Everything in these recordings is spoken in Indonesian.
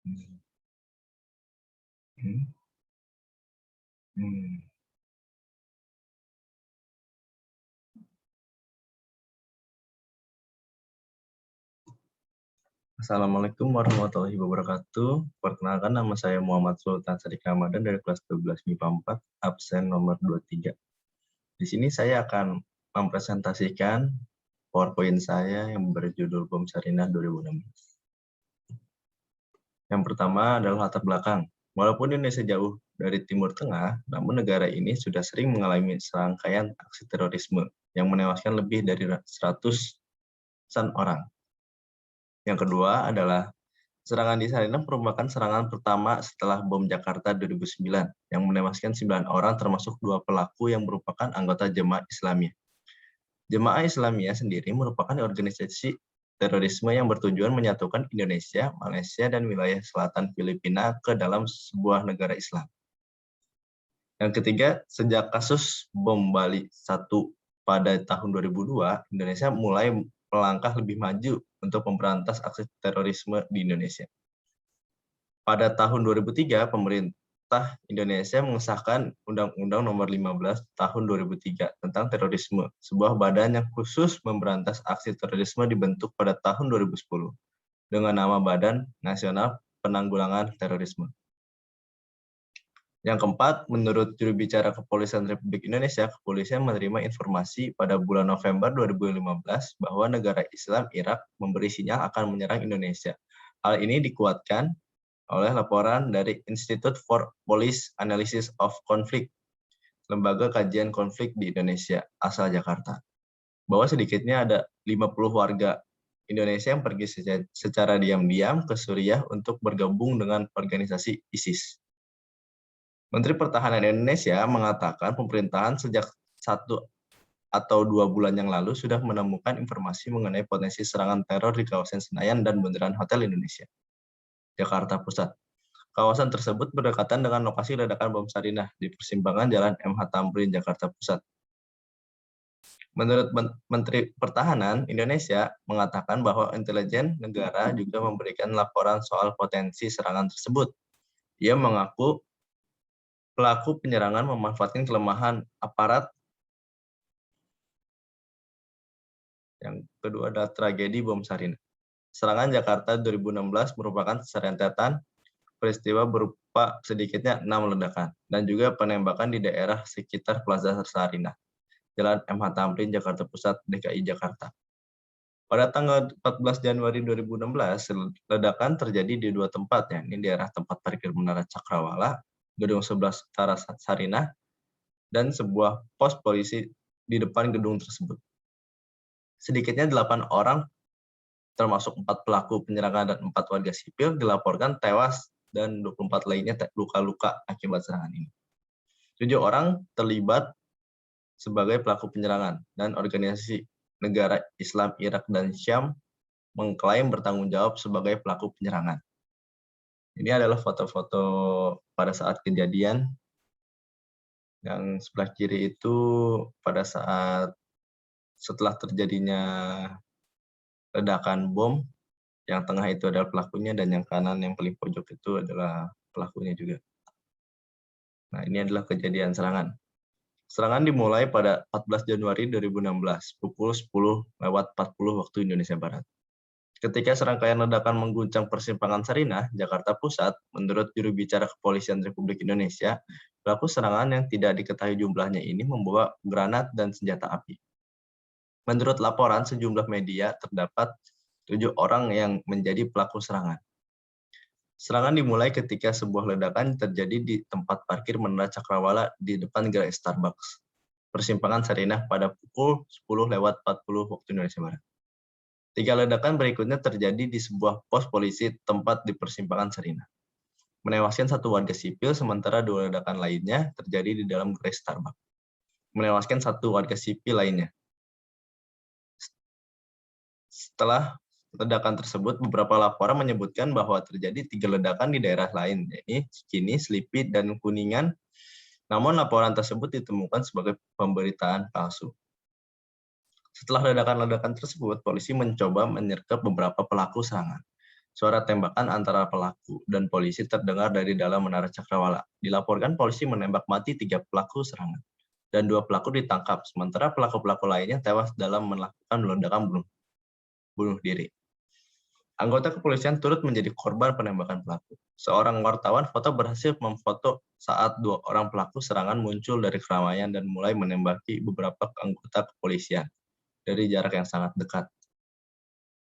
Hmm. Hmm. Hmm. Assalamualaikum warahmatullahi wabarakatuh. Perkenalkan, nama saya Muhammad Sultan Sadiq Ramadan dari kelas 12 MIPA 4, absen nomor 23. Di sini saya akan mempresentasikan PowerPoint saya yang berjudul Bom Sarinah 2016. Yang pertama adalah latar belakang. Walaupun Indonesia jauh dari Timur Tengah, namun negara ini sudah sering mengalami serangkaian aksi terorisme yang menewaskan lebih dari 100-an orang. Yang kedua adalah serangan di Sarinah merupakan serangan pertama setelah bom Jakarta 2009 yang menewaskan 9 orang termasuk 2 pelaku yang merupakan anggota Jemaah Islamiyah. Jemaah Islamiyah sendiri merupakan organisasi terorisme yang bertujuan menyatukan Indonesia, Malaysia, dan wilayah selatan Filipina ke dalam sebuah negara Islam. Yang ketiga, sejak kasus bom Bali 1 pada tahun 2002, Indonesia mulai melangkah lebih maju untuk memberantas aksi terorisme di Indonesia. Pada tahun 2003, pemerintah Indonesia mengesahkan Undang-Undang Nomor 15 Tahun 2003 tentang terorisme. Sebuah badan yang khusus memberantas aksi terorisme dibentuk pada tahun 2010 dengan nama Badan Nasional Penanggulangan Terorisme. Yang keempat, menurut juru bicara Kepolisian Republik Indonesia, kepolisian menerima informasi pada bulan November 2015 bahwa negara Islam Irak memberi sinyal akan menyerang Indonesia. Hal ini dikuatkan oleh laporan dari Institute for Police Analysis of Conflict, lembaga kajian konflik di Indonesia, asal Jakarta, bahwa sedikitnya ada 50 warga Indonesia yang pergi secara diam-diam ke Suriah untuk bergabung dengan organisasi ISIS. Menteri Pertahanan Indonesia mengatakan pemerintahan sejak 1 atau 2 bulan yang lalu sudah menemukan informasi mengenai potensi serangan teror di kawasan Senayan dan Bundaran Hotel Indonesia, Jakarta Pusat. Kawasan tersebut berdekatan dengan lokasi ledakan bom Sarinah di persimpangan Jalan MH Tamrin, Jakarta Pusat. Menurut Menteri Pertahanan Indonesia mengatakan bahwa intelijen negara juga memberikan laporan soal potensi serangan tersebut. Ia mengaku pelaku penyerangan memanfaatkan kelemahan aparat. Yang kedua adalah tragedi bom Sarinah. Serangan Jakarta 2016 merupakan serentetan peristiwa berupa sedikitnya 6 ledakan dan juga penembakan di daerah sekitar Plaza Sarinah, Jalan MH Tamrin, Jakarta Pusat, DKI Jakarta. Pada tanggal 14 Januari 2016, ledakan terjadi di 2 tempat, yakni daerah tempat parkir Menara Cakrawala, Gedung 11 Utara Sarinah, dan sebuah pos polisi di depan gedung tersebut. Sedikitnya 8 orang, termasuk 4 pelaku penyerangan dan 4 warga sipil, dilaporkan tewas dan 24 lainnya luka-luka akibat serangan ini. 7 orang terlibat sebagai pelaku penyerangan, dan organisasi negara Islam Irak dan Syam mengklaim bertanggung jawab sebagai pelaku penyerangan. Ini adalah foto-foto pada saat kejadian. Yang sebelah kiri itu pada saat setelah terjadinya ledakan bom, yang tengah itu adalah pelakunya, dan yang kanan yang paling pojok itu adalah pelakunya juga. Nah, ini adalah kejadian serangan. Serangan dimulai pada 14 Januari 2016, pukul 10:40 waktu Indonesia Barat. Ketika serangkaian ledakan mengguncang persimpangan Sarinah, Jakarta Pusat, menurut juru bicara Kepolisian Republik Indonesia, pelaku serangan yang tidak diketahui jumlahnya ini membawa granat dan senjata api. Menurut laporan sejumlah media, terdapat 7 orang yang menjadi pelaku serangan. Serangan dimulai ketika sebuah ledakan terjadi di tempat parkir Menara Cakrawala di depan gerai Starbucks, persimpangan Sarinah pada pukul 10:40 waktu Indonesia Barat. 3 ledakan berikutnya terjadi di sebuah pos polisi tempat di persimpangan Sarinah, menewaskan 1 warga sipil, sementara 2 ledakan lainnya terjadi di dalam gerai Starbucks, menewaskan 1 warga sipil lainnya. Setelah ledakan tersebut, beberapa laporan menyebutkan bahwa terjadi 3 ledakan di daerah lain, yaitu Cikini, Selipi, dan Kuningan, namun laporan tersebut ditemukan sebagai pemberitaan palsu. Setelah ledakan-ledakan tersebut, polisi mencoba menyergap beberapa pelaku serangan. Suara tembakan antara pelaku dan polisi terdengar dari dalam menara Cakrawala. Dilaporkan polisi menembak mati 3 pelaku serangan, dan 2 pelaku ditangkap, sementara pelaku-pelaku lainnya tewas dalam melakukan ledakan bunuh diri. Anggota kepolisian turut menjadi korban penembakan pelaku. Seorang wartawan foto berhasil memfoto saat 2 orang pelaku serangan muncul dari keramaian dan mulai menembaki beberapa anggota kepolisian dari jarak yang sangat dekat.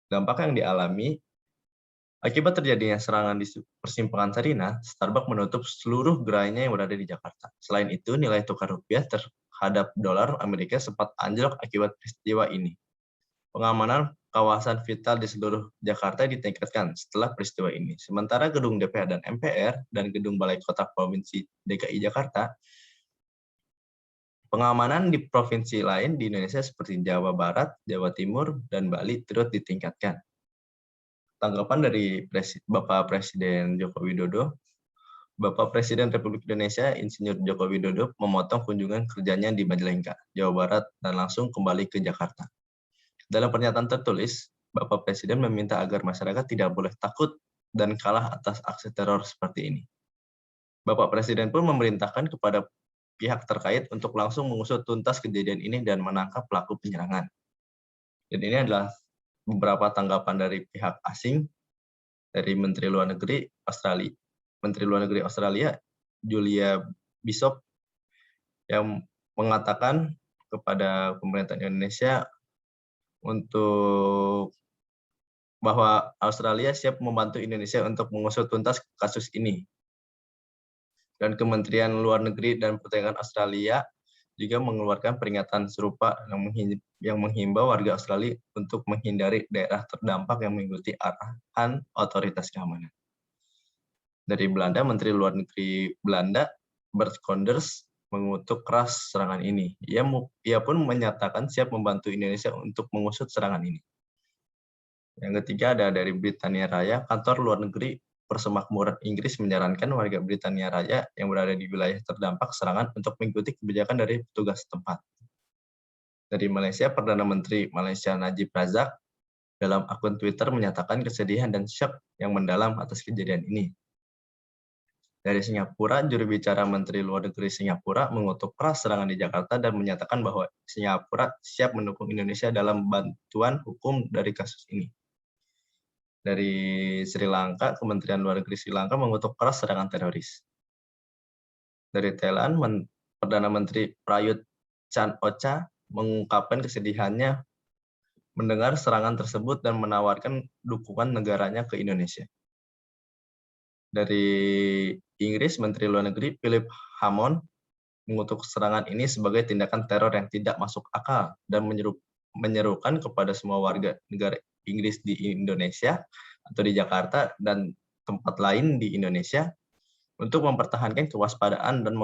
Dampak yang dialami akibat terjadinya serangan di persimpangan Sarinah, Starbucks menutup seluruh gerainya yang berada di Jakarta. Selain itu, nilai tukar rupiah terhadap dolar Amerika sempat anjlok akibat peristiwa ini. Pengamanan kawasan vital di seluruh Jakarta ditingkatkan setelah peristiwa ini. Sementara gedung DPR dan MPR dan gedung Balai Kota Provinsi DKI Jakarta, pengamanan di provinsi lain di Indonesia seperti Jawa Barat, Jawa Timur, dan Bali turut ditingkatkan. Tanggapan dari Bapak Presiden Joko Widodo, Bapak Presiden Republik Indonesia Insinyur Joko Widodo memotong kunjungan kerjanya di Majalengka, Jawa Barat, dan langsung kembali ke Jakarta. Dalam pernyataan tertulis, Bapak Presiden meminta agar masyarakat tidak boleh takut dan kalah atas aksi teror seperti ini. Bapak Presiden pun memerintahkan kepada pihak terkait untuk langsung mengusut tuntas kejadian ini dan menangkap pelaku penyerangan. Dan ini adalah beberapa tanggapan dari pihak asing, dari Menteri Luar Negeri Australia, Julia Bishop, yang mengatakan kepada pemerintah Indonesia untuk bahwa Australia siap membantu Indonesia untuk mengusut tuntas kasus ini. Dan Kementerian Luar Negeri dan Perdagangan Australia juga mengeluarkan peringatan serupa yang menghimbau warga Australia untuk menghindari daerah terdampak yang mengikuti arahan otoritas keamanan. Dari Belanda, Menteri Luar Negeri Belanda, Bert Koenders, mengutuk keras serangan ini. Ia pun menyatakan siap membantu Indonesia untuk mengusut serangan ini. Yang ketiga ada dari Britania Raya, kantor luar negeri Persemakmuran Inggris menyarankan warga Britania Raya yang berada di wilayah terdampak serangan untuk mengikuti kebijakan dari petugas setempat. Dari Malaysia, Perdana Menteri Malaysia Najib Razak dalam akun Twitter menyatakan kesedihan dan syok yang mendalam atas kejadian ini. Dari Singapura, juru bicara Menteri Luar Negeri Singapura mengutuk keras serangan di Jakarta dan menyatakan bahwa Singapura siap mendukung Indonesia dalam bantuan hukum dari kasus ini. Dari Sri Lanka, Kementerian Luar Negeri Sri Lanka mengutuk keras serangan teroris. Dari Thailand, Perdana Menteri Prayut Chan-ocha mengungkapkan kesedihannya mendengar serangan tersebut dan menawarkan dukungan negaranya ke Indonesia. Dari Inggris, Menteri Luar Negeri Philip Hammond mengutuk serangan ini sebagai tindakan teror yang tidak masuk akal dan menyerukan kepada semua warga negara Inggris di Indonesia atau di Jakarta dan tempat lain di Indonesia untuk mempertahankan kewaspadaan dan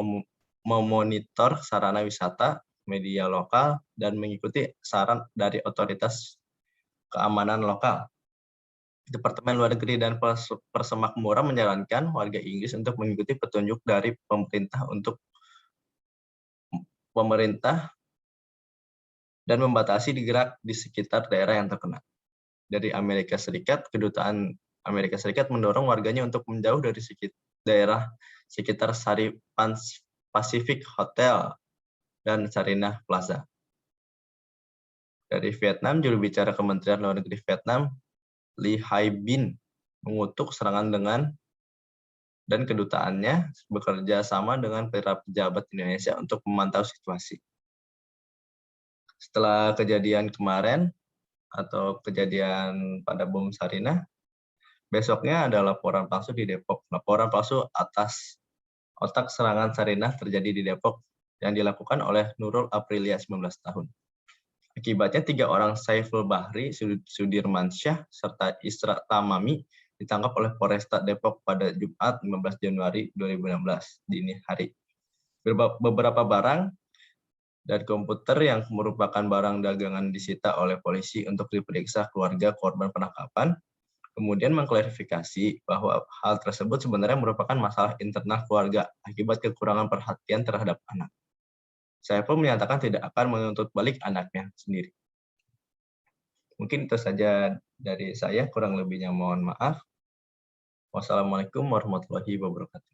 memonitor sarana wisata, media lokal, dan mengikuti saran dari otoritas keamanan lokal. Departemen Luar Negeri dan Persemakmuran menyarankan warga Inggris untuk mengikuti petunjuk dari pemerintah dan membatasi gerak di sekitar daerah yang terkena. Dari Amerika Serikat, Kedutaan Amerika Serikat mendorong warganya untuk menjauh dari daerah sekitar Sari Pacific Hotel dan Sarinah Plaza. Dari Vietnam, juru bicara Kementerian Luar Negeri Vietnam, Lee Hai Bin, mengutuk serangan dan kedutaannya bekerja sama dengan para pejabat Indonesia untuk memantau situasi. Setelah kejadian kemarin, atau kejadian pada bom Sarinah, besoknya ada laporan palsu di Depok. Laporan palsu atas otak serangan Sarinah terjadi di Depok yang dilakukan oleh Nurul Aprilia 19 tahun. Akibatnya 3 orang Saiful Bahri, Sudirmansyah, serta Isra Tamami ditangkap oleh Polresta Depok pada Jumat 15 Januari 2016 dini hari. Beberapa barang dan komputer yang merupakan barang dagangan disita oleh polisi untuk diperiksa keluarga korban penangkapan, kemudian mengklarifikasi bahwa hal tersebut sebenarnya merupakan masalah internal keluarga akibat kekurangan perhatian terhadap anak. Saya pun menyatakan tidak akan menuntut balik anaknya sendiri. Mungkin itu saja dari saya, kurang lebihnya mohon maaf. Wassalamualaikum warahmatullahi wabarakatuh.